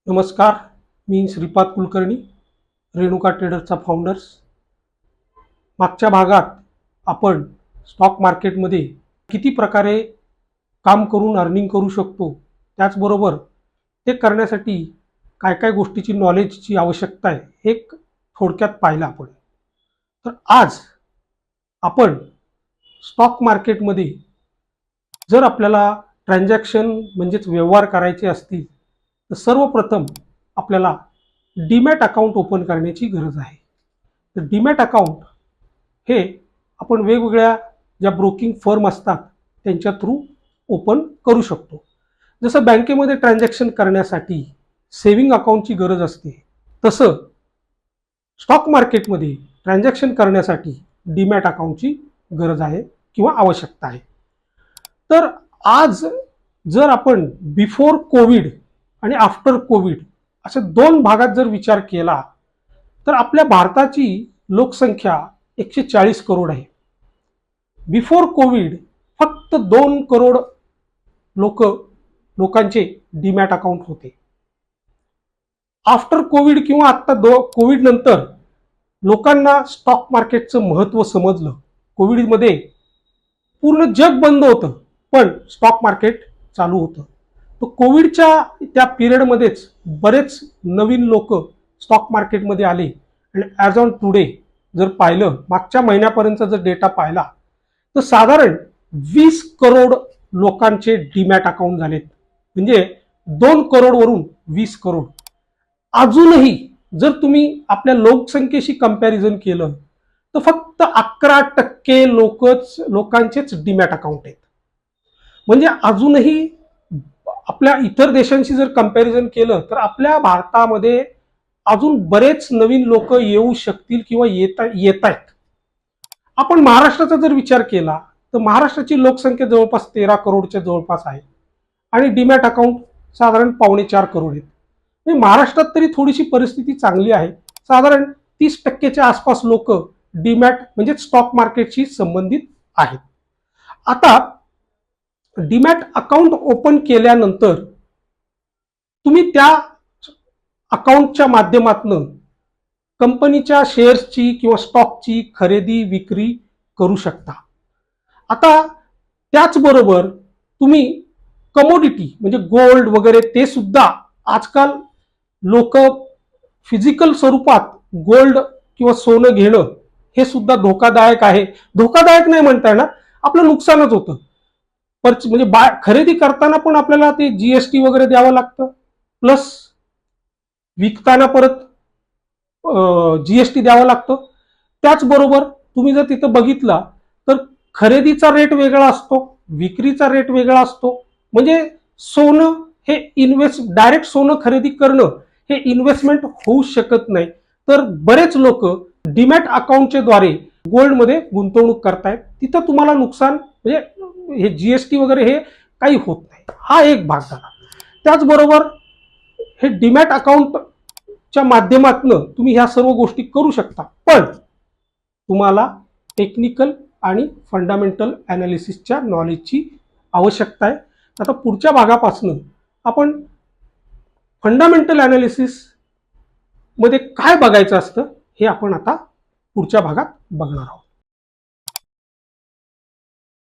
नमस्कार, मी श्रीपाद कुलकर्णी, रेणुका ट्रेडर्सचा फाउंडर्स. मागच्या भागात आपण स्टॉक मार्केटमध्ये किती प्रकारे काम करून अर्निंग करू शकतो, त्याचबरोबर ते करण्यासाठी काय काय गोष्टीची नॉलेजची आवश्यकता आहे हे थोडक्यात पाहिलं आपण. तर आज आपण स्टॉक मार्केटमध्ये जर आपल्याला ट्रान्झॅक्शन म्हणजेच व्यवहार करायचे असतील तर सर्वप्रथम आपल्याला डीमॅट अकाउंट ओपन करण्याची गरज आहे. तर डीमॅट अकाउंट हे आपण वेगवेगळ्या ज्या ब्रोकिंग फर्म असतात त्यांच्या थ्रू ओपन करू शकतो. जसं बँकेमध्ये ट्रान्झॅक्शन करण्यासाठी सेव्हिंग अकाउंटची गरज असते, तसं स्टॉक मार्केटमध्ये ट्रान्झॅक्शन करण्यासाठी डीमॅट अकाउंटची गरज आहे किंवा आवश्यकता आहे. तर आज जर आपण बिफोर कोविड आणि आफ्टर कोविड अशा दोन भागात जर विचार केला तर आपल्या भारताची लोकसंख्या 140 करोड आहे. बिफोर कोविड फक्त 2 करोड लोकांचे डीमॅट अकाउंट होते. आफ्टर कोविड किंवा आता कोविड नंतर लोकांना स्टॉक मार्केटचं महत्त्व समजलं. कोविडमध्ये पूर्ण जग बंद होतं पण स्टॉक मार्केट चालू होतं. तर कोविडच्या त्या पिरियडमध्येच बरेच नवीन लोक स्टॉक मार्केटमध्ये आले आणि ॲज ऑन टुडे जर पाहिलं, मागच्या महिन्यापर्यंतचा जर डेटा पाहिला तर साधारण 20 करोड लोकांचे डीमॅट अकाउंट झालेत. म्हणजे 2 करोडवरून 20 करोड. अजूनही जर तुम्ही आपल्या लोकसंख्येशी कंपॅरिझन केलं तर फक्त 11% लोकांचेच डीमॅट अकाउंट आहेत. म्हणजे अजूनही आपल्या इतर देशांशी जर कंपॅरिझन केलं तर आपल्या भारतामध्ये अजून बरेच नवीन लोक येऊ शकतील किंवा येत आहेत. आपण महाराष्ट्राचा जर विचार केला तर महाराष्ट्राची लोकसंख्या जवळपास 13 करोडच्या जवळपास आहे आणि डीमॅट अकाउंट साधारण 4.25 करोड आहेत. म्हणजे महाराष्ट्रात तरी थोडीशी परिस्थिती चांगली आहे. साधारण 30% आसपास लोक डीमॅट म्हणजे स्टॉक मार्केटशी संबंधित आहेत. आता डीमॅट अकाउंट ओपन केल्यानंतर तुम्ही त्या अकाउंटच्या माध्यमातून कंपनीच्या शेअर्सची किंवा स्टॉकची खरेदी विक्री करू शकता. आता त्याचबरोबर तुम्ही कमोडिटी म्हणजे गोल्ड वगैरे ते सुद्धा आजकाल लोक फिजिकल स्वरूपात गोल्ड किंवा सोनं घेणं हे सुद्धा धोकादायक आहे. धोकादायक नाही म्हणता येणार, आपलं नुकसानच होतं. म्हणजे खरेदी करताना पण आपल्याला ते जीएसटी वगैरे द्यावं लागतं, प्लस विकताना परत जीएसटी द्यावा लागतो. त्याचबरोबर तुम्ही जर तिथं बघितला तर खरेदीचा रेट वेगळा असतो, विक्रीचा रेट वेगळा असतो. म्हणजे सोनं हे डायरेक्ट सोनं खरेदी करणं हे इन्व्हेस्टमेंट होऊ शकत नाही. तर बरेच लोक डीमॅट अकाउंटच्या द्वारे गोल्डमध्ये गुंतवणूक करतायत. तिथं तुम्हाला नुकसान म्हणजे हे जीएसटी वगैरे हे काही होत नाही. हा एक भाग झाला. त्याचबरोबर हे डीमॅट अकाउंटच्या माध्यमातून तुम्ही ह्या सर्व गोष्टी करू शकता, पण तुम्हाला टेक्निकल आणि फंडामेंटल ॲनालिसिसच्या नॉलेजची आवश्यकता आहे. आता पुढच्या भागापासून आपण फंडामेंटल ॲनालिसिस मध्ये काय बघायचं असतं हे आपण आता पुढच्या भागात बघणार आहोत.